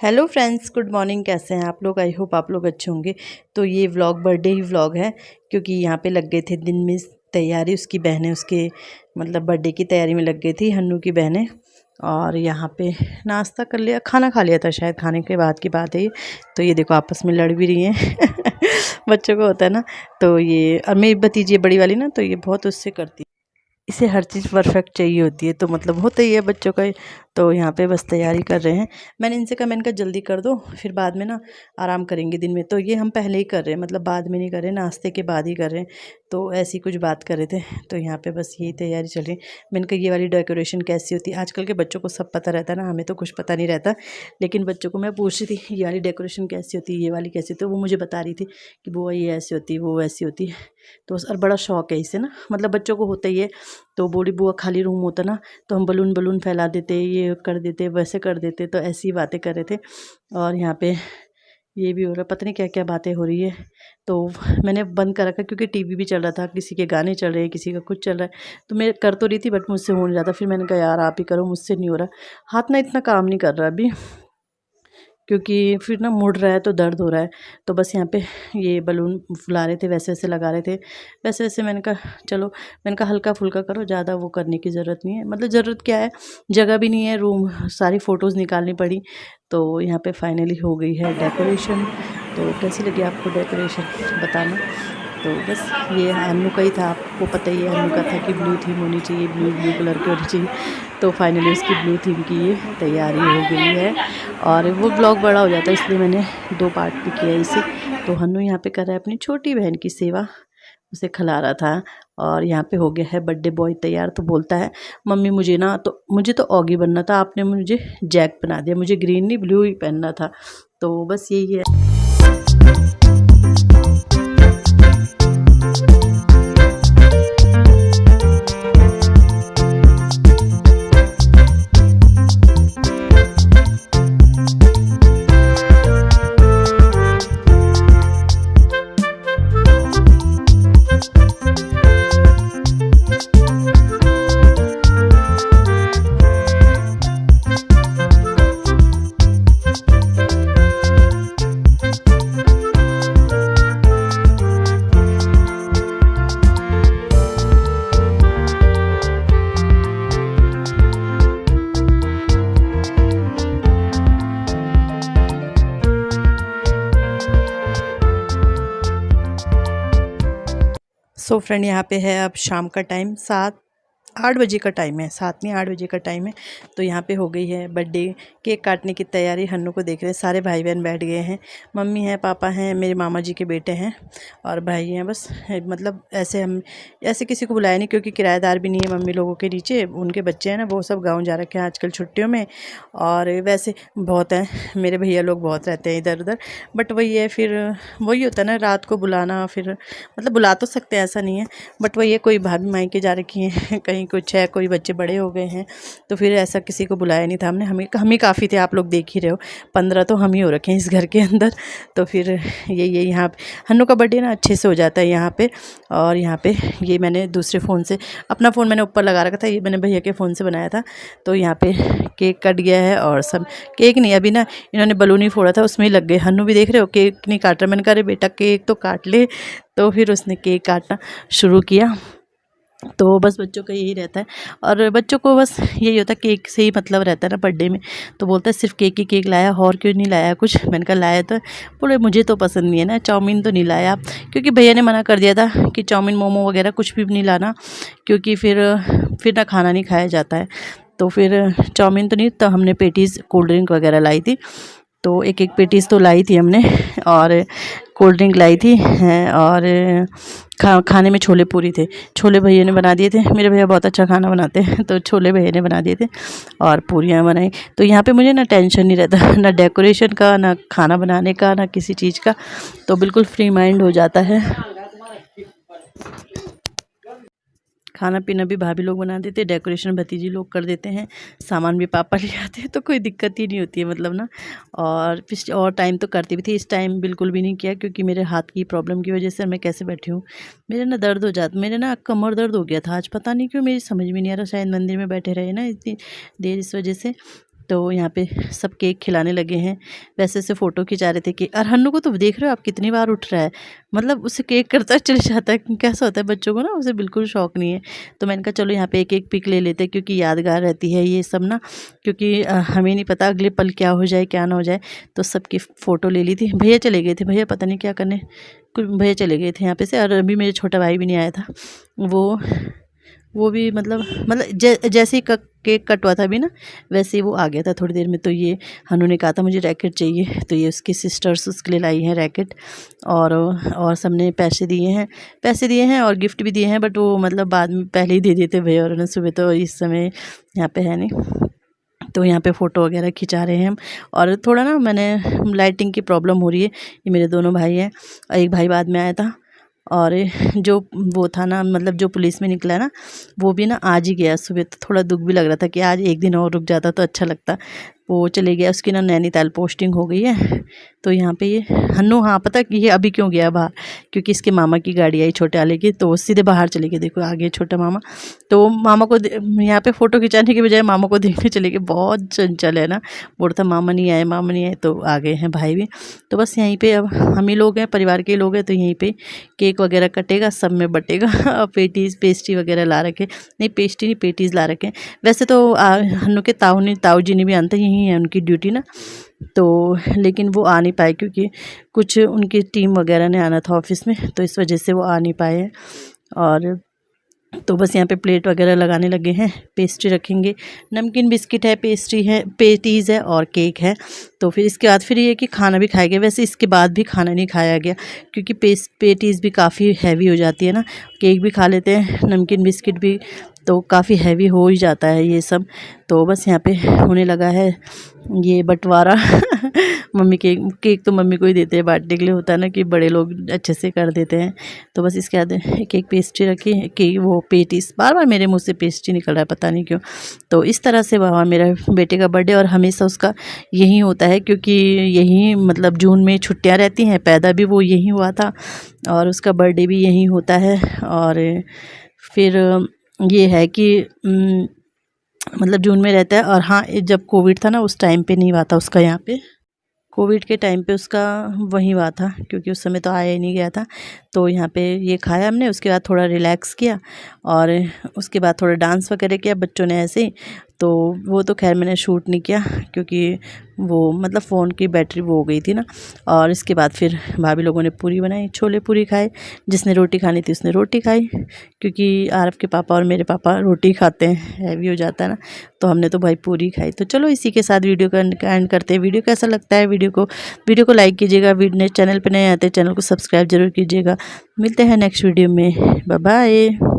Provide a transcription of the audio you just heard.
Hello friends, good morning. कैसे हैं आप लोग? आई होप आप लोग अच्छे होंगे। तो ये व्लॉग बर्थडे ही व्लॉग है, क्योंकि यहाँ पे लग गए थे दिन में तैयारी। उसकी बहनें उसके मतलब बर्थडे की तैयारी में लग गई थी, हन्नू की बहनें। और यहाँ पे नाश्ता कर लिया, खाना खा लिया था शायद, खाने के बाद की बात है ये। तो ये देखो आपस में लड़ भी रही हैं बच्चों को होता है ना। तो ये और मेरी भतीजी बड़ी वाली ना, तो ये बहुत उससे करती है, इसे हर चीज़ परफेक्ट चाहिए होती है। तो मतलब होता ही है बच्चों का। तो यहाँ पे बस तैयारी कर रहे हैं। मैंने इनसे कहा, मैंने कहा जल्दी कर दो, फिर बाद में ना आराम करेंगे दिन में। तो ये हम पहले ही कर रहे हैं, मतलब बाद में नहीं कर रहे, नाश्ते के बाद ही कर रहे हैं। तो ऐसी कुछ बात कर रहे थे। तो यहाँ पे बस यही तैयारी चल रही है। मैंने कहा ये वाली डेकोरेशन कैसी होती है। आजकल के बच्चों को सब पता रहता है ना, हमें तो कुछ पता नहीं रहता। लेकिन बच्चों को मैं पूछ रही थी ये वाली डेकोरेशन कैसी होती है, ये वाली कैसी होती है। तो वो मुझे बता रही थी कि वो ये ऐसी होती है, वो वैसी होती है। तो और बड़ा शौक है इसे ना, मतलब बच्चों को होता ही है। तो बोली बुआ खाली रूम होता ना, तो हम बलून बलून फैला देते, ये कर देते, वैसे कर देते। तो ऐसी बातें कर रहे थे। और यहाँ पे ये भी हो रहा है, पता नहीं क्या क्या बातें हो रही है। तो मैंने बंद कर रखा, क्योंकि टीवी भी चल रहा था, किसी के गाने चल रहे हैं, किसी का कुछ चल रहा है। तो मैं कर तो रही थी, बट मुझसे हो नहीं रहा था। फिर मैंने कहा यार आप ही करो, मुझसे नहीं हो रहा। हाथ ना इतना काम नहीं कर रहा अभी, क्योंकि फिर ना मुड़ रहा है तो दर्द हो रहा है। तो बस यहाँ पे ये बलून फुला रहे थे, वैसे वैसे लगा रहे थे, वैसे वैसे। मैंने कहा चलो, मैंने कहा हल्का फुल्का करो, ज़्यादा वो करने की ज़रूरत नहीं है। मतलब ज़रूरत क्या है, जगह भी नहीं है, रूम सारी फ़ोटोज़ निकालनी पड़ी। तो यहाँ पे फाइनली हो गई है डेकोरेशन। तो कैसी लगी आपको डेकोरेशन बताना। तो बस ये अन्नू का ही था, आपको पता ही है अन्नू का था कि ब्लू थीम होनी चाहिए, ब्लू ब्लू कलर की होनी चाहिए। तो फाइनली उसकी ब्लू थीम की ये तैयारी हो गई है। और वो ब्लॉग बड़ा हो जाता है, इसलिए मैंने 2 पार्ट में किया इसे। तो हन्नू यहाँ पे कर रहा है अपनी छोटी बहन की सेवा, उसे खिला रहा था। और यहाँ पे हो गया है बर्थडे बॉय तैयार। तो बोलता है मम्मी मुझे तो ऑगी बनना था, आपने मुझे जैक बना दिया, मुझे ग्रीन नहीं ब्लू ही पहनना था। तो बस यही है। सो फ्रेंड, यहाँ पे है अब शाम का टाइम, 7-8 बजे का टाइम है, 7 नहीं 8 बजे का टाइम है। तो यहाँ पे हो गई है बर्थडे केक काटने की तैयारी। हन्नू को देख रहे हैं, सारे भाई बहन बैठ गए हैं। मम्मी हैं, पापा हैं, मेरे मामा जी के बेटे हैं और भाई हैं। बस मतलब ऐसे किसी को बुलाया नहीं, क्योंकि किराएदार भी नहीं है मम्मी लोगों के नीचे। उनके बच्चे हैं ना, वो सब गाँव जा रखे हैं आजकल छुट्टियों में। और वैसे बहुत हैं, मेरे भैया लोग बहुत रहते हैं इधर उधर। बट वही है, फिर वही होता है ना, रात को बुलाना। फिर मतलब बुला तो सकते हैं, ऐसा नहीं है। बट वही है, कोई भाभी मायके जा रखी हैं कहीं कुछ है, कोई बच्चे बड़े हो गए हैं। तो फिर ऐसा किसी को बुलाया नहीं था हमने। हम ही काफ़ी थे, आप लोग देख ही रहे हो। 15 तो हम ही हो रखे हैं इस घर के अंदर। तो फिर ये यहाँ पे हन्नू का बर्थडे ना अच्छे से हो जाता है यहाँ पे। और यहाँ पे ये मैंने दूसरे फ़ोन से, अपना फ़ोन मैंने ऊपर लगा रखा था, ये मैंने भैया के फ़ोन से बनाया था। तो यहाँ पे केक कट गया है और सब। केक नहीं, अभी ना इन्होंने बलून ही फोड़ा था, उसमें ही लग गए। हन्नू भी देख रहे हो केक नहीं काट रहा। मैंने कहा अरे बेटा केक तो काट ले। तो फिर उसने केक काटना शुरू किया। तो बस बच्चों का यही रहता है, और बच्चों को बस यही होता है, केक से ही मतलब रहता है ना बर्थडे में। तो बोलता है सिर्फ केक ही केक लाया, और क्यों नहीं लाया कुछ। मैंने कहा लाया तो, बोले मुझे तो पसंद नहीं है ना, चाउमीन तो नहीं लाया। क्योंकि भैया ने मना कर दिया था कि चाउमीन मोमो वगैरह कुछ भी नहीं लाना, क्योंकि फिर ना खाना नहीं खाया जाता है। तो फिर चाउमीन तो नहीं, तो हमने पेटीज़ कोल्ड ड्रिंक वगैरह लाई थी। तो एक एक पेटीज़ तो लाई थी हमने, और कोल्ड ड्रिंक लाई थी हैं। और खाने में छोले पूरी थे, छोले भैया ने बना दिए थे। मेरे भैया बहुत अच्छा खाना बनाते हैं, तो छोले भैया ने बना दिए थे और पूरियाँ बनाई। तो यहाँ पे मुझे ना टेंशन नहीं रहता, ना डेकोरेशन का, ना खाना बनाने का, ना किसी चीज़ का। तो बिल्कुल फ्री माइंड हो जाता है। खाना पीना भी भाभी लोग बना देते, डेकोरेशन भतीजी लोग कर देते हैं, सामान भी पापा ले आते हैं। तो कोई दिक्कत ही नहीं होती है मतलब ना। और टाइम तो करती भी थी, इस टाइम बिल्कुल भी नहीं किया, क्योंकि मेरे हाथ की प्रॉब्लम की वजह से मैं कैसे बैठी हूँ। मेरे ना दर्द हो जाता, मेरे ना कमर दर्द हो गया था आज, पता नहीं क्यों, मेरी समझ में नहीं आ रहा। शायद मंदिर में बैठे रहे ना इतनी देर, इस वजह से। तो यहाँ पे सब केक खिलाने लगे हैं, वैसे से फ़ोटो खिंचा रहे थे कि और हन्नू को तो देख रहे हो आप कितनी बार उठ रहा है, मतलब उसे केक करता चले जाता है। कैसा होता है बच्चों को ना, उसे बिल्कुल शौक नहीं है। तो मैंने कहा चलो यहाँ पे एक एक पिक ले लेते हैं, क्योंकि यादगार रहती है ये सब ना, क्योंकि हमें नहीं पता अगले पल क्या हो जाए क्या ना हो जाए। तो सबकी फ़ोटो ले ली थी। भैया चले गए थे, भैया पता नहीं क्या करने, कुछ भैया चले गए थे यहाँ पे से। और अभी मेरे छोटा भाई भी नहीं आया था, वो भी मतलब जैसे ही केक कटवा था अभी ना, वैसे ही वो आ गया था थोड़ी देर में। तो ये हनु ने कहा था मुझे रैकेट चाहिए, तो ये उसकी सिस्टर्स उसके लिए लाई हैं रैकेट। और सबने पैसे दिए हैं और गिफ्ट भी दिए हैं, बट वो मतलब बाद में पहले ही दे देते भैया और सुबह, तो इस समय यहाँ पे है नहीं। तो यहाँ पे फ़ोटो वगैरह खिंचा रहे हैं हम। और थोड़ा ना मैंने लाइटिंग की प्रॉब्लम हो रही है। ये मेरे दोनों भाई हैं, एक भाई बाद में आया था, और जो वो था ना, मतलब जो पुलिस में निकला ना, वो भी ना आज ही गया सुबह। तो थोड़ा दुख भी लग रहा था कि आज एक दिन और रुक जाता तो अच्छा लगता। वो चले गया, उसकी ना नैनीताल पोस्टिंग हो गई है। तो यहाँ पे ये हन्नू, हाँ पता कि ये अभी क्यों गया बाहर, क्योंकि इसके मामा की गाड़ी आई छोटे वाले की, तो वो सीधे बाहर चले गए। देखो आगे छोटा मामा, तो मामा को यहाँ पे फ़ोटो खिंचाने के बजाय मामा को देखने चले गए। बहुत चंचल है ना, बोलता मामा नहीं आए, तो आ गए हैं भाई भी। तो बस यहीं पे अब हम ही लोग हैं, परिवार के लोग हैं, तो यहीं पे केक वगैरह कटेगा, सब में बटेगा। और पेस्ट्री वगैरह ला रखे, नहीं पेस्ट्री नहीं पेटीज़ ला रखे। वैसे तो हन्नू के ताऊ जी ने भी आना था, यही है उनकी ड्यूटी ना, तो लेकिन वो आ नहीं पाए क्योंकि कुछ उनकी टीम वगैरह ने आना था ऑफिस में, तो इस वजह से वो आ नहीं पाए हैं। और तो बस यहाँ पे प्लेट वगैरह लगाने लगे हैं, पेस्ट्री रखेंगे, नमकीन बिस्किट है, पेस्ट्री है, पेटीज़ है और केक है। तो फिर इसके बाद फिर ये कि खाना भी खाया गया। वैसे इसके बाद भी खाना नहीं खाया गया, क्योंकि पेटीज़ भी काफ़ी हैवी हो जाती है ना, केक भी खा लेते हैं, नमकीन बिस्किट भी, तो काफ़ी हैवी हो ही जाता है ये सब। तो बस यहाँ पे होने लगा है ये बंटवारा। मम्मी केक तो मम्मी को ही देते हैं बांटने के लिए, होता है ना कि बड़े लोग अच्छे से कर देते हैं। तो बस इसके बाद एक पेस्ट्री रखी, कि वो पेटीज, बार बार मेरे मुंह से पेस्ट्री निकल रहा है पता नहीं क्यों। तो इस तरह से वहाँ मेरा बेटे का बर्थडे, और हमेशा उसका यही होता है, क्योंकि यही मतलब जून में छुट्टियाँ रहती हैं, पैदा भी वो यही हुआ था और उसका बर्थडे भी यही होता है। और फिर ये है कि मतलब जून में रहता है। और हाँ, जब कोविड था ना, उस टाइम पे नहीं हुआ था उसका, यहाँ पे कोविड के टाइम पे उसका वहीं हुआ था, क्योंकि उस समय तो आया ही नहीं गया था। तो यहाँ पे ये खाया हमने, उसके बाद थोड़ा रिलैक्स किया, और उसके बाद थोड़ा डांस वगैरह किया बच्चों ने ऐसे ही। तो वो तो खैर मैंने शूट नहीं किया, क्योंकि वो मतलब फ़ोन की बैटरी वो हो गई थी ना। और इसके बाद फिर भाभी लोगों ने पूरी बनाई, छोले पूरी खाए, जिसने रोटी खानी थी उसने रोटी खाई, क्योंकि आरव के पापा और मेरे पापा रोटी खाते हैं, हैवी हो जाता है ना, तो हमने तो भाई पूरी खाई। तो चलो इसी के साथ वीडियो का एंड करते हैं। वीडियो कैसा लगता है, वीडियो को लाइक कीजिएगा, चैनल पर नए आते हैं चैनल को सब्सक्राइब जरूर कीजिएगा। मिलते हैं नेक्स्ट वीडियो में, बाय बाय।